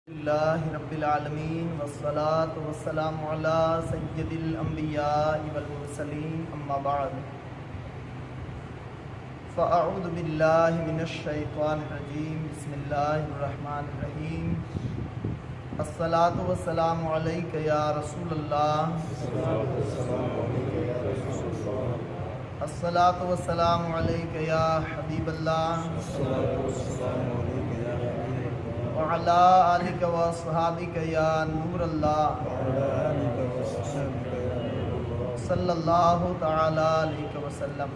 اللہ رب العالمین والصلاة والسلام علی سید الانبیاء والمرسلین اما بعد فاعوذ باللہ من الشیطان الرجیم بسم اللہ الرحمن الرحیم الصلاة والسلام علیک یا رسول اللہ الصلاة والسلام علیک یا حبیب اللہ وعلى آلك وصحابك یا نور اللہ صلی اللہ تعالی علیہ وسلم۔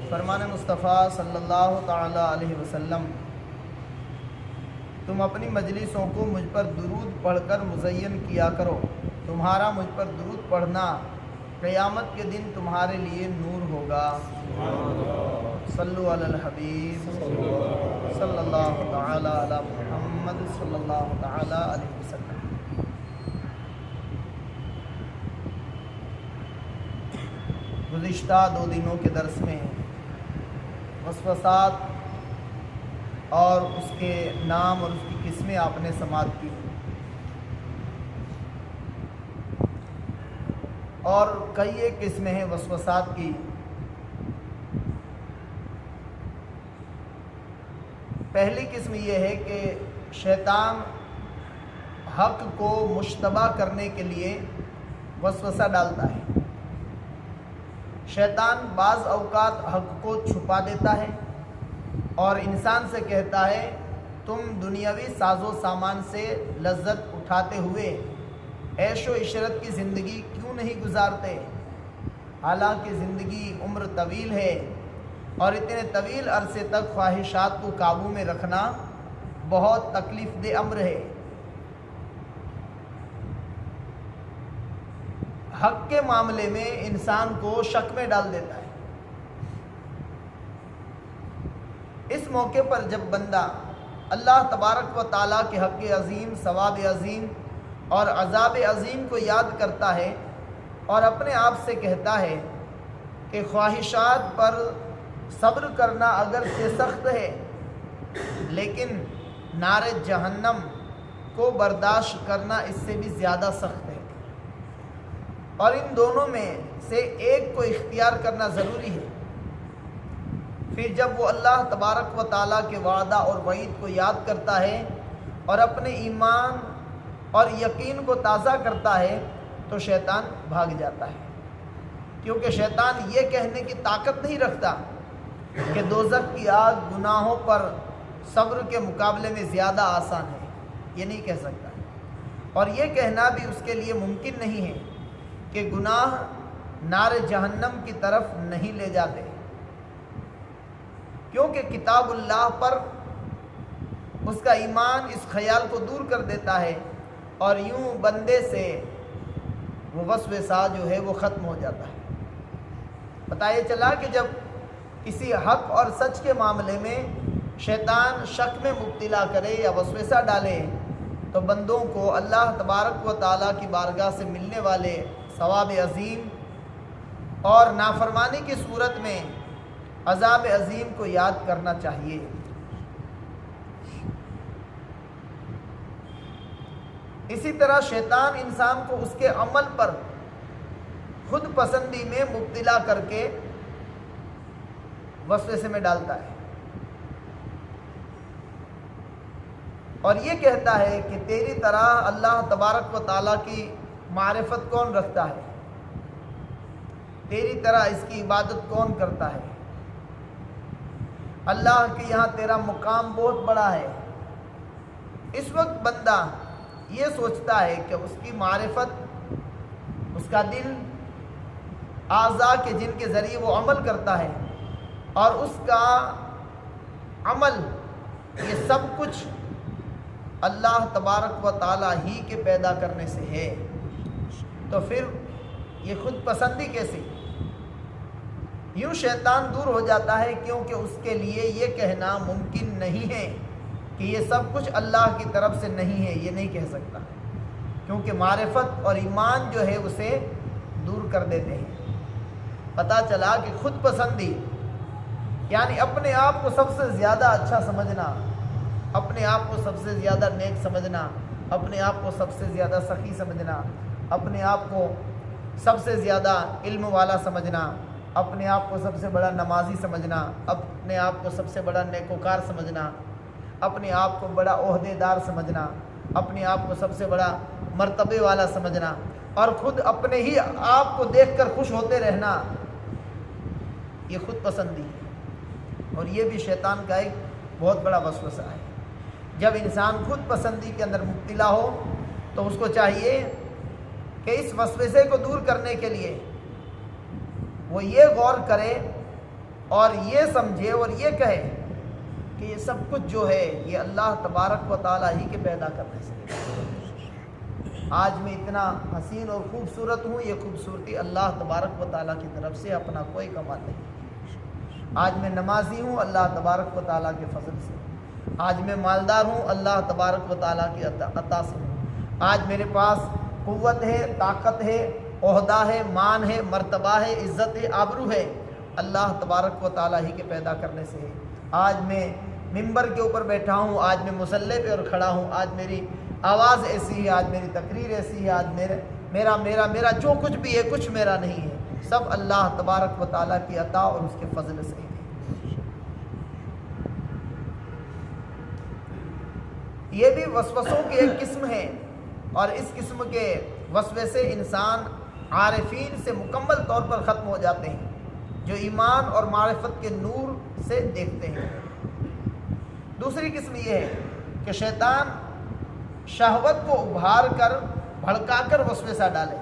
فرمان مصطفیٰ صلی اللہ تعالی علیہ وسلم، تم اپنی مجلسوں کو مجھ پر درود پڑھ کر مزین کیا کرو، تمہارا مجھ پر درود پڑھنا قیامت کے دن تمہارے لیے نور ہوگا۔ صلو علی الحبیب صلی اللہ تعالی علی محمد صلی اللہ تعالی علیہ وسلم۔ گزشتہ 2 دنوں کے درس میں وسوسات اور اس کے نام اور اس کی قسمیں آپ نے سماعت کی، اور کئی ایک قسمیں ہیں وسوسات کی۔ پہلی قسم یہ ہے کہ شیطان حق کو مشتبہ کرنے کے لیے وسوسہ ڈالتا ہے۔ شیطان بعض اوقات حق کو چھپا دیتا ہے اور انسان سے کہتا ہے تم دنیاوی ساز و سامان سے لذت اٹھاتے ہوئے عیش و عشرت کی زندگی کیوں نہیں گزارتے، حالانکہ زندگی عمر طویل ہے اور اتنے طویل عرصے تک خواہشات کو قابو میں رکھنا بہت تکلیف دہ امر ہے۔ حق کے معاملے میں انسان کو شک میں ڈال دیتا ہے۔ اس موقع پر جب بندہ اللہ تبارک و تعالیٰ کے حق عظیم، ثواب عظیم اور عذاب عظیم کو یاد کرتا ہے اور اپنے آپ سے کہتا ہے کہ خواہشات پر صبر کرنا اگرچہ سخت ہے لیکن نار جہنم کو برداشت کرنا اس سے بھی زیادہ سخت ہے، اور ان دونوں میں سے ایک کو اختیار کرنا ضروری ہے۔ پھر جب وہ اللہ تبارک و تعالیٰ کے وعدہ اور وعید کو یاد کرتا ہے اور اپنے ایمان اور یقین کو تازہ کرتا ہے تو شیطان بھاگ جاتا ہے، کیونکہ شیطان یہ کہنے کی طاقت نہیں رکھتا کہ دوزخ کی آگ گناہوں پر صبر کے مقابلے میں زیادہ آسان ہے، یہ نہیں کہہ سکتا، اور یہ کہنا بھی اس کے لیے ممکن نہیں ہے کہ گناہ نار جہنم کی طرف نہیں لے جاتے، کیونکہ کتاب اللہ پر اس کا ایمان اس خیال کو دور کر دیتا ہے اور یوں بندے سے وہ وسوسہ جو ہے وہ ختم ہو جاتا ہے۔ پتہ یہ چلا کہ جب کسی حق اور سچ کے معاملے میں شیطان شک میں مبتلا کرے یا وسوسہ ڈالے تو بندوں کو اللہ تبارک و تعالیٰ کی بارگاہ سے ملنے والے ثواب عظیم اور نافرمانی کی صورت میں عذاب عظیم کو یاد کرنا چاہیے۔ اسی طرح شیطان انسان کو اس کے عمل پر خود پسندی میں مبتلا کر کے وسوسے میں ڈالتا ہے اور یہ کہتا ہے کہ تیری طرح اللہ تبارک و تعالیٰ کی معرفت کون رکھتا ہے، تیری طرح اس کی عبادت کون کرتا ہے، اللہ کے یہاں تیرا مقام بہت بڑا ہے۔ اس وقت بندہ یہ سوچتا ہے کہ اس کی معرفت، اس کا دل، اعضاء کے جن کے ذریعے وہ عمل کرتا ہے اور اس کا عمل، یہ سب کچھ اللہ تبارک و تعالیٰ ہی کے پیدا کرنے سے ہے، تو پھر یہ خود پسندی کیسی؟ یوں شیطان دور ہو جاتا ہے، کیونکہ اس کے لیے یہ کہنا ممکن نہیں ہے کہ یہ سب کچھ اللہ کی طرف سے نہیں ہے، یہ نہیں کہہ سکتا، کیونکہ معرفت اور ایمان جو ہے اسے دور کر دیتے ہیں۔ پتہ چلا کہ خود پسندی یعنی اپنے آپ کو سب سے زیادہ اچھا سمجھنا، اپنے آپ کو سب سے زیادہ نیک سمجھنا، اپنے آپ کو سب سے زیادہ سخی سمجھنا، اپنے آپ کو سب سے زیادہ علم والا سمجھنا، اپنے آپ کو سب سے بڑا نمازی سمجھنا، اپنے آپ کو سب سے بڑا نیکوکار سمجھنا، اپنے آپ کو بڑا عہدے دار سمجھنا، اپنے آپ کو سب سے بڑا مرتبے والا سمجھنا، اور خود اپنے ہی آپ کو دیکھ کر خوش ہوتے رہنا، یہ خود پسندی ہے، اور یہ بھی شیطان کا ایک بہت بڑا وسوسہ ہے۔ جب انسان خود پسندی کے اندر مبتلا ہو تو اس کو چاہیے کہ اس وسوسے کو دور کرنے کے لیے وہ یہ غور کرے اور یہ سمجھے اور یہ کہے کہ یہ سب کچھ جو ہے یہ اللہ تبارک و تعالیٰ ہی کے پیدا کرنے سے۔ آج میں اتنا حسین اور خوبصورت ہوں، یہ خوبصورتی اللہ تبارک و تعالیٰ کی طرف سے، اپنا کوئی کمال نہیں۔ آج میں نمازی ہوں اللہ تبارک و تعالیٰ کے فضل سے، آج میں مالدار ہوں اللہ تبارک و تعالیٰ کی عطا سے ہوں، آج میرے پاس قوت ہے، طاقت ہے، عہدہ ہے، مان ہے، مرتبہ ہے، عزت ہے، آبرو ہے، اللہ تبارک و تعالیٰ ہی کے پیدا کرنے سے ہے۔ آج میں ممبر کے اوپر بیٹھا ہوں، آج میں مصلی پہ اور کھڑا ہوں، آج میری آواز ایسی ہے، آج میری تقریر ایسی ہے، آج میرا جو کچھ بھی ہے کچھ میرا نہیں ہے، سب اللہ تبارک و تعالیٰ کی عطا اور اس کے فضل سے ہے۔ یہ بھی وسوسوں کی ایک قسم ہے، اور اس قسم کے وسوسے انسان عارفین سے مکمل طور پر ختم ہو جاتے ہیں، جو ایمان اور معرفت کے نور سے دیکھتے ہیں۔ دوسری قسم یہ ہے کہ شیطان شہوت کو ابھار کر بھڑکا کر وسوسہ ڈالے۔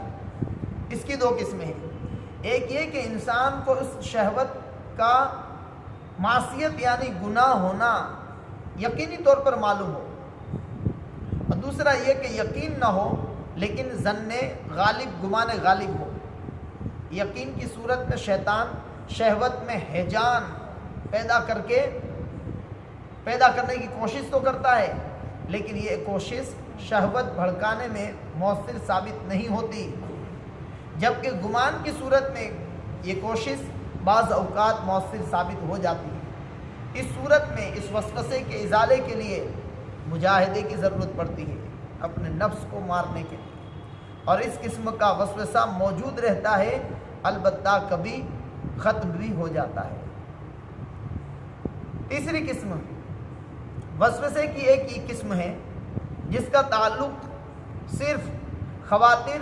اس کی دو قسمیں ہیں، ایک یہ کہ انسان کو اس شہوت کا معصیت یعنی گناہ ہونا یقینی طور پر معلوم ہو، اور دوسرا یہ کہ یقین نہ ہو لیکن ظن غالب، گمان غالب ہو۔ یقین کی صورت میں شیطان شہوت میں ہیجان پیدا کرنے کی کوشش تو کرتا ہے، لیکن یہ کوشش شہوت بھڑکانے میں مؤثر ثابت نہیں ہوتی، جبکہ گمان کی صورت میں یہ کوشش بعض اوقات مؤثر ثابت ہو جاتی ہے۔ اس صورت میں اس وسوسے کے ازالے کے لیے مجاہدے کی ضرورت پڑتی ہے، اپنے نفس کو مارنے کے لیے، اور اس قسم کا وسوسہ موجود رہتا ہے، البتہ کبھی ختم بھی ہو جاتا ہے۔ تیسری قسم وسوسے کی ایک ہی قسم ہے جس کا تعلق صرف خواتر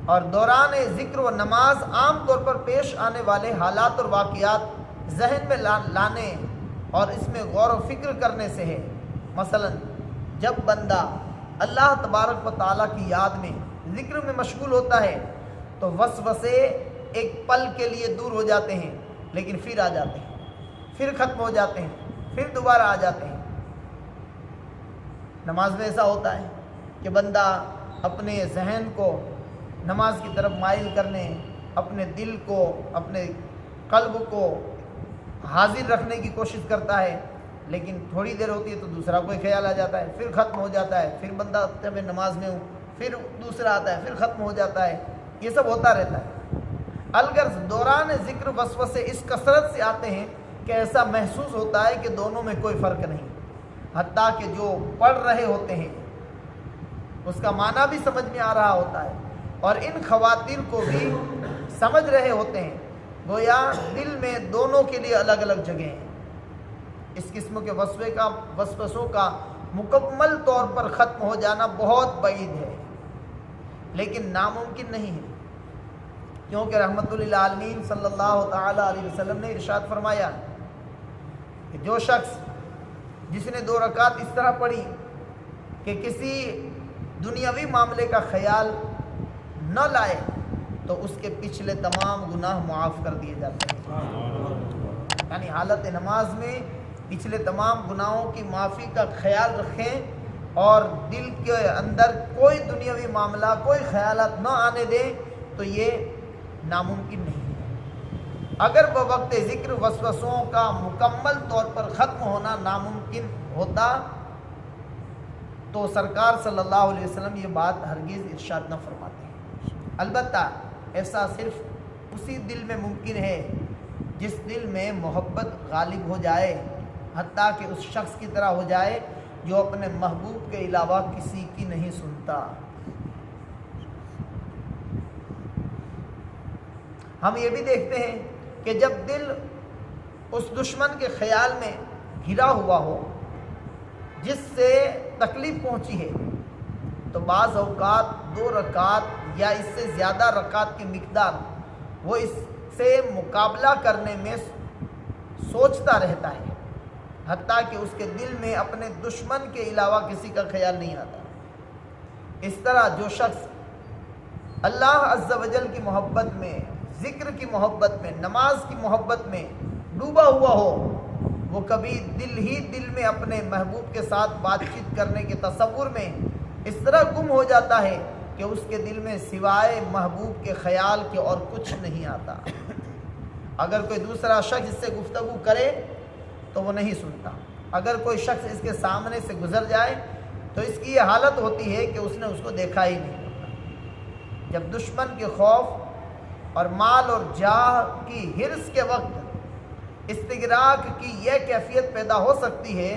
اور دوران ذکر و نماز عام طور پر پیش آنے والے حالات اور واقعات ذہن میں لانے اور اس میں غور و فکر کرنے سے ہے۔ مثلا جب بندہ اللہ تبارک و تعالیٰ کی یاد میں ذکر میں مشغول ہوتا ہے تو وسوسے ایک پل کے لیے دور ہو جاتے ہیں، لیکن پھر آ جاتے ہیں، پھر ختم ہو جاتے ہیں، پھر دوبارہ آ جاتے ہیں۔ نماز میں ایسا ہوتا ہے کہ بندہ اپنے ذہن کو نماز کی طرف مائل کرنے، اپنے دل کو، اپنے قلب کو حاضر رکھنے کی کوشش کرتا ہے، لیکن تھوڑی دیر ہوتی ہے تو دوسرا کوئی خیال آ جاتا ہے، پھر ختم ہو جاتا ہے، پھر بندہ جب میں نماز میں ہوں، پھر دوسرا آتا ہے، پھر ختم ہو جاتا ہے۔ یہ سب ہوتا رہتا ہے۔ الغرض دوران ذکر وسوسے اس کثرت سے آتے ہیں کہ ایسا محسوس ہوتا ہے کہ دونوں میں کوئی فرق نہیں، حتیٰ کہ جو پڑھ رہے ہوتے ہیں اس کا معنی بھی سمجھ میں آ رہا ہوتا ہے، اور ان خواتین کو بھی سمجھ رہے ہوتے ہیں، گویا دل میں دونوں کے لیے الگ الگ جگہیں ہیں۔ اس قسم کے وسوسوں کا مکمل طور پر ختم ہو جانا بہت بعید ہے، لیکن ناممکن نہیں ہے، کیونکہ رحمت للعالمین صلی اللہ تعالی علیہ وسلم نے ارشاد فرمایا کہ جو شخص جس نے 2 رکعت اس طرح پڑھی کہ کسی دنیاوی معاملے کا خیال نہ لائے تو اس کے پچھلے تمام گناہ معاف کر دیے جاتے ہیں۔ یعنی حالت نماز میں پچھلے تمام گناہوں کی معافی کا خیال رکھیں اور دل کے اندر کوئی دنیاوی معاملہ، کوئی خیالات نہ آنے دیں، تو یہ ناممکن نہیں ہے۔ اگر بوقت ذکر وسوسوں کا مکمل طور پر ختم ہونا ناممکن ہوتا تو سرکار صلی اللہ علیہ وسلم یہ بات ہرگز ارشاد نہ فرماتے ہیں۔ البتہ ایسا صرف اسی دل میں ممکن ہے جس دل میں محبت غالب ہو جائے حتیٰ کہ اس شخص کی طرح ہو جائے جو اپنے محبوب کے علاوہ کسی کی نہیں سنتا۔ ہم یہ بھی دیکھتے ہیں کہ جب دل اس دشمن کے خیال میں گھرا ہوا ہو جس سے تکلیف پہنچی ہے تو بعض اوقات 2 رکعت یا اس سے زیادہ رکعت کی مقدار وہ اس سے مقابلہ کرنے میں سوچتا رہتا ہے، حتیٰ کہ اس کے دل میں اپنے دشمن کے علاوہ کسی کا خیال نہیں آتا۔ اس طرح جو شخص اللہ عز و جل کی محبت میں، ذکر کی محبت میں، نماز کی محبت میں ڈوبا ہوا ہو، وہ کبھی دل میں اپنے محبوب کے ساتھ بات چیت کرنے کے تصور میں اس طرح گم ہو جاتا ہے کہ اس کے دل میں سوائے محبوب کے خیال کے اور کچھ نہیں آتا۔ اگر کوئی دوسرا شخص اس سے گفتگو کرے تو وہ نہیں سنتا، اگر کوئی شخص اس کے سامنے سے گزر جائے تو اس کی یہ حالت ہوتی ہے کہ اس نے اس کو دیکھا ہی نہیں ہوتا۔ جب دشمن کے خوف اور مال اور جاہ کی حرص کے وقت استغراق کی یہ کیفیت پیدا ہو سکتی ہے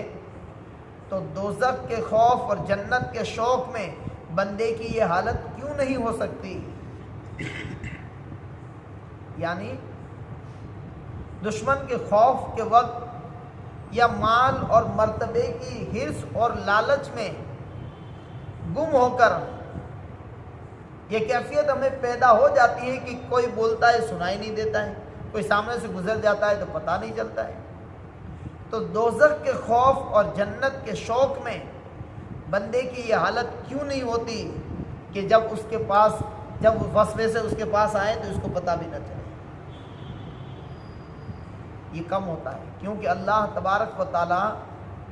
تو دوزخ کے خوف اور جنت کے شوق میں بندے کی یہ حالت کیوں نہیں ہو سکتی؟ یعنی دشمن کے خوف کے وقت یا مال اور مرتبے کی حرص اور لالچ میں گم ہو کر یہ کیفیت ہمیں پیدا ہو جاتی ہے کہ کوئی بولتا ہے سنائی نہیں دیتا ہے، کوئی سامنے سے گزر جاتا ہے تو پتہ نہیں چلتا ہے۔ تو دوزخ کے خوف اور جنت کے شوق میں بندے کی یہ حالت کیوں نہیں ہوتی کہ جب وسوسے سے اس کے پاس آئے تو اس کو پتہ بھی نہ چلے؟ یہ کم ہوتا ہے کیونکہ اللہ تبارک و تعالی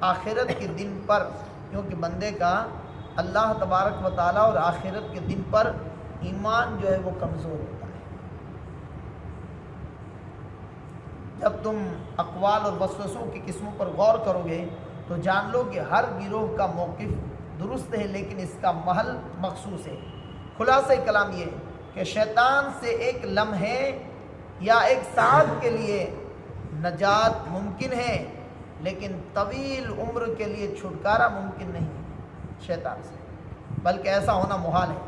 آخرت کے دن پر، کیونکہ بندے کا اللہ تبارک و تعالی اور آخرت کے دن پر ایمان جو ہے وہ کمزور ہوتا ہے۔ جب تم اقوال اور وسوسوں کی قسموں پر غور کرو گے تو جان لو کہ ہر گروہ کا موقف درست ہے لیکن اس کا محل مخصوص ہے۔ خلاصہ کلام یہ ہے کہ شیطان سے ایک لمحے یا ایک ساتھ کے لیے نجات ممکن ہے لیکن طویل عمر کے لیے چھٹکارا ممکن نہیں ہے شیطان سے، بلکہ ایسا ہونا محال ہے۔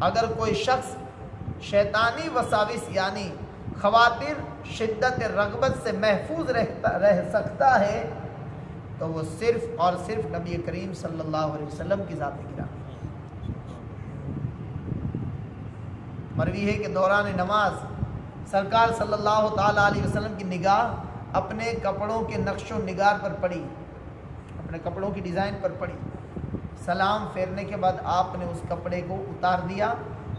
اگر کوئی شخص شیطانی وساوس یعنی خواطر شدت رغبت سے محفوظ رہ سکتا ہے تو وہ صرف اور صرف نبی کریم صلی اللہ علیہ وسلم کی ذات گرامی۔ مروی ہے کہ دوران نماز سرکار صلی اللہ تعالیٰ علیہ وسلم کی نگاہ اپنے کپڑوں کے نقش و نگار پر پڑی، اپنے کپڑوں کی ڈیزائن پر پڑی۔ سلام پھیرنے کے بعد آپ نے اس کپڑے کو اتار دیا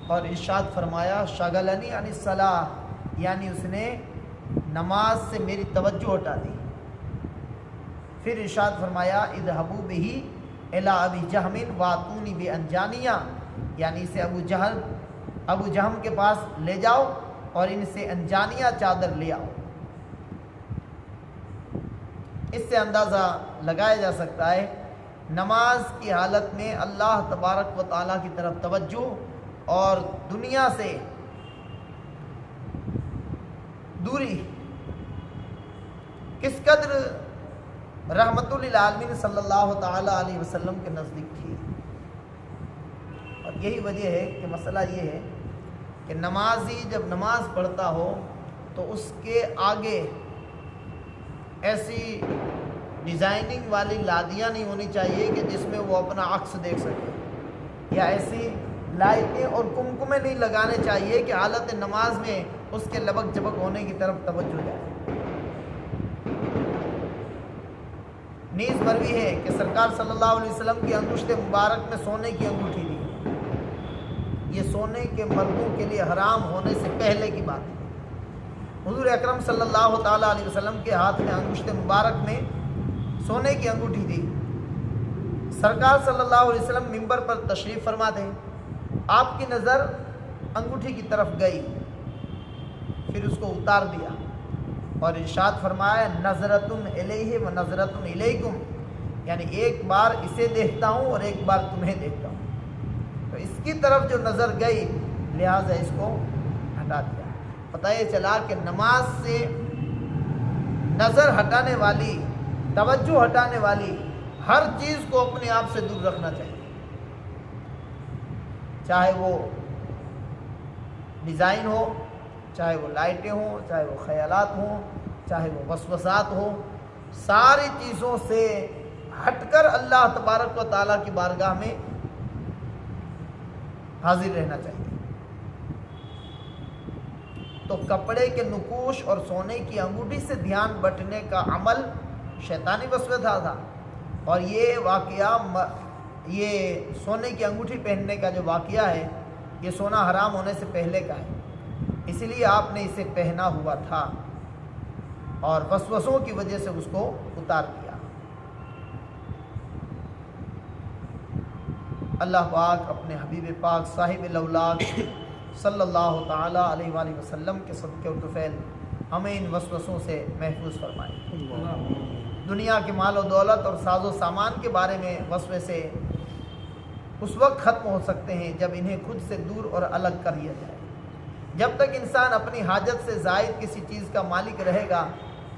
اور ارشاد فرمایا شغلنی عن الصلاۃ، یعنی اس نے نماز سے میری توجہ ہٹا دی۔ پھر ارشاد فرمایا اذهبوا به الی ابی جہم واتونی بانجانیہ، یعنی اسے ابو جہم کے پاس لے جاؤ اور ان سے انجانیہ چادر لے آؤ۔ اس سے اندازہ لگایا جا سکتا ہے نماز کی حالت میں اللہ تبارک و تعالیٰ کی طرف توجہ اور دنیا سے دوری کس قدر رحمت للعالمین صلی اللہ تعالیٰ علیہ وسلم کے نزدیک تھی۔ اور یہی وجہ ہے کہ مسئلہ یہ ہے کہ نمازی جب نماز پڑھتا ہو تو اس کے آگے ایسی ڈیزائننگ والی لادیاں نہیں ہونی چاہیے کہ جس میں وہ اپنا عکس دیکھ سکے، یا ایسی لائٹیں اور کمکمے نہیں لگانے چاہیے کہ حالت نماز میں اس کے لبک جبک ہونے کی طرف توجہ جائے۔ نیز مروی ہے کہ سرکار صلی اللہ علیہ وسلم کی انگشت مبارک میں سونے کی انگوٹھی دی۔ یہ سونے کے مردوں کے لیے حرام ہونے سے پہلے کی بات ہے۔ حضور اکرم صلی اللہ تعالیٰ علیہ وسلم کے ہاتھ میں انگشت مبارک میں سونے کی انگوٹھی دی۔ سرکار صلی اللہ علیہ وسلم منبر پر تشریف فرما تھے، آپ کی نظر انگوٹھی کی طرف گئی، پھر اس کو اتار دیا اور ارشاد فرمایا نظرۃ الیہ و نظرۃ الیکم، یعنی ایک بار اسے دیکھتا ہوں اور ایک بار تمہیں دیکھتا ہوں۔ تو اس کی طرف جو نظر گئی لہٰذا اس کو ہٹا دیا۔ پتہ یہ چلا کہ نماز سے نظر ہٹانے والی توجہ ہٹانے والی ہر چیز کو اپنے آپ سے دور رکھنا چاہیے، چاہے وہ ڈیزائن ہو، چاہے وہ لائٹیں ہوں، چاہے وہ خیالات ہوں، چاہے وہ وسوسات ہوں، ساری چیزوں سے ہٹ کر اللہ تبارک و تعالیٰ کی بارگاہ میں حاضر رہنا چاہیے۔ تو کپڑے کے نقوش اور سونے کی انگوٹھی سے دھیان بٹنے کا عمل شیطانی وسوسہ تھا، اور یہ واقعہ، یہ سونے کی انگوٹھی پہننے کا جو واقعہ ہے، یہ سونا حرام ہونے سے پہلے کا ہے، اس لیے آپ نے اسے پہنا ہوا تھا اور وسوسوں کی وجہ سے اس کو اتار دیا۔ اللہ پاک اپنے حبیب پاک صاحب الاولاق صلی اللہ تعالیٰ علیہ وآلہ وسلم کے صدقے و طفیل ہمیں ان وسوسوں سے محفوظ فرمائے۔ دنیا کے مال و دولت اور ساز و سامان کے بارے میں وسوسے اس وقت ختم ہو سکتے ہیں جب انہیں خود سے دور اور الگ کر لیا جائے۔ جب تک انسان اپنی حاجت سے زائد کسی چیز کا مالک رہے گا،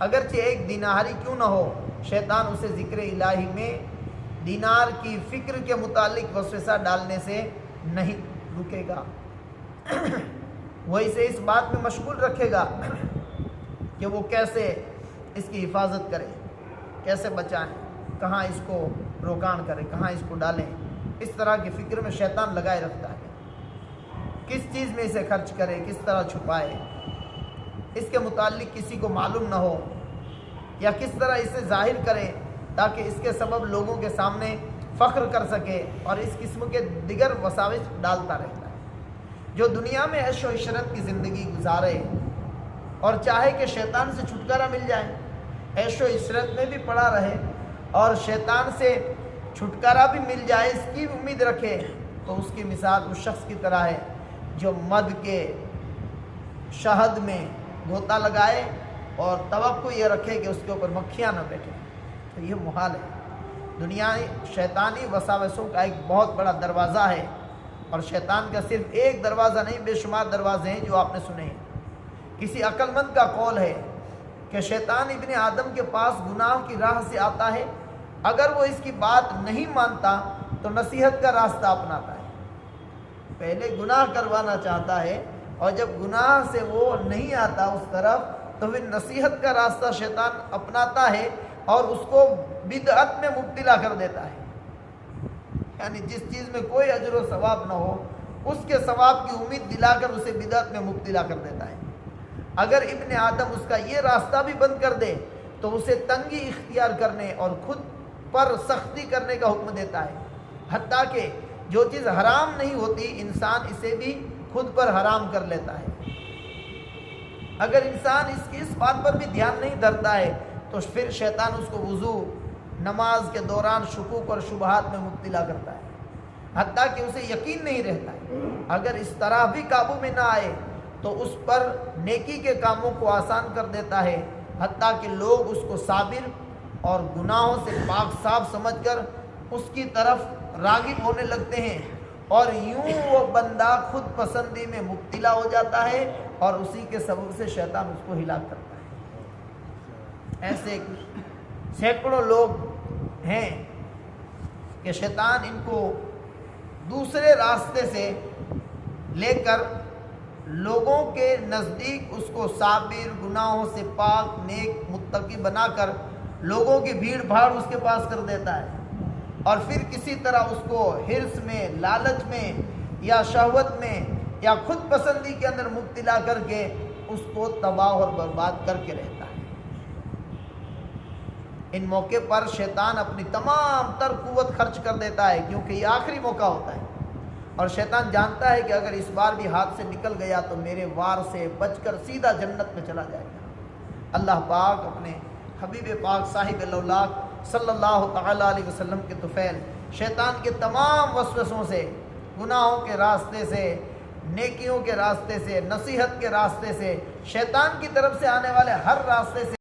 اگرچہ ایک دیناری کیوں نہ ہو، شیطان اسے ذکر الہی میں دینار کی فکر کے متعلق وسوسہ ڈالنے سے نہیں رکے گا۔ وہ اسے اس بات میں مشغول رکھے گا کہ وہ کیسے اس کی حفاظت کرے، کیسے بچائیں، کہاں اس کو روکان کرے، کہاں اس کو ڈالیں۔ اس طرح کی فکر میں شیطان لگائے رکھتا ہے، کس چیز میں اسے خرچ کرے، کس طرح چھپائے، اس کے متعلق کسی کو معلوم نہ ہو، یا کس طرح اسے ظاہر کرے تاکہ اس کے سبب لوگوں کے سامنے فخر کر سکے، اور اس قسم کے دیگر وساوس ڈالتا رہتا ہے۔ جو دنیا میں عیش و عشرت کی زندگی گزارے اور چاہے کہ شیطان سے چھٹکارا مل جائے، عیش و عشرت میں بھی پڑا رہے اور شیطان سے چھٹکارا بھی مل جائے اس کی امید رکھے، تو اس کی مثال اس شخص کی طرح ہے جو مد کے شہد میں غوطہ لگائے اور توقع یہ رکھے کہ اس کے اوپر مکھیاں نہ بیٹھیں۔ تو یہ محال ہے۔ دنیا شیطانی وساوسوں کا ایک بہت بڑا دروازہ ہے، اور شیطان کا صرف ایک دروازہ نہیں، بے شمار دروازے ہیں جو آپ نے سنے ہیں۔ کسی عقل مند کا قول ہے کہ شیطان ابن آدم کے پاس گناہ کی راہ سے آتا ہے، اگر وہ اس کی بات نہیں مانتا تو نصیحت کا راستہ اپناتا ہے۔ پہلے گناہ کروانا چاہتا ہے، اور جب گناہ سے وہ نہیں آتا اس طرف تو پھر نصیحت کا راستہ شیطان اپناتا ہے اور اس کو بدعت میں مبتلا کر دیتا ہے۔ یعنی جس چیز میں کوئی اجر و ثواب نہ ہو، اس کے ثواب کی امید دلا کر اسے بدعت میں مبتلا کر دیتا ہے۔ اگر ابن آدم اس کا یہ راستہ بھی بند کر دے تو اسے تنگی اختیار کرنے اور خود پر سختی کرنے کا حکم دیتا ہے، حتیٰ کہ جو چیز حرام نہیں ہوتی انسان اسے بھی خود پر حرام کر لیتا ہے۔ اگر انسان اس بات پر بھی دھیان نہیں دھرتا ہے تو پھر شیطان اس کو وضو، نماز کے دوران شکوک اور شبہات میں مبتلا کرتا ہے، حتیٰ کہ اسے یقین نہیں رہتا ہے۔ اگر اس طرح بھی قابو میں نہ آئے تو اس پر نیکی کے کاموں کو آسان کر دیتا ہے، حتیٰ کہ لوگ اس کو صابر اور گناہوں سے پاک صاف سمجھ کر اس کی طرف راغب ہونے لگتے ہیں، اور یوں وہ بندہ خود پسندی میں مبتلا ہو جاتا ہے، اور اسی کے سبب سے شیطان اس کو ہلاک کرتا ہے۔ ایسے سینکڑوں لوگ ہیں کہ شیطان ان کو دوسرے راستے سے لے کر لوگوں کے نزدیک اس کو صابر، گناہوں سے پاک، نیک، متقی بنا کر لوگوں کی بھیڑ بھاڑ اس کے پاس کر دیتا ہے، اور پھر کسی طرح اس کو حرص میں، لالچ میں، یا شہوت میں، یا خود پسندی کے اندر مبتلا کر کے اس کو تباہ اور برباد کر کے رہتا ہے۔ ان موقع پر شیطان اپنی تمام تر قوت خرچ کر دیتا ہے، کیونکہ یہ آخری موقع ہوتا ہے، اور شیطان جانتا ہے کہ اگر اس بار بھی ہاتھ سے نکل گیا تو میرے وار سے بچ کر سیدھا جنت میں چلا جائے گا۔ اللہ پاک اپنے حبیب پاک صاحب الاولاق صلی اللہ تعالیٰ علیہ وسلم کے طفیل شیطان کے تمام وسوسوں سے، گناہوں کے راستے سے، نیکیوں کے راستے سے، نصیحت کے راستے سے، شیطان کی طرف سے آنے والے ہر راستے سے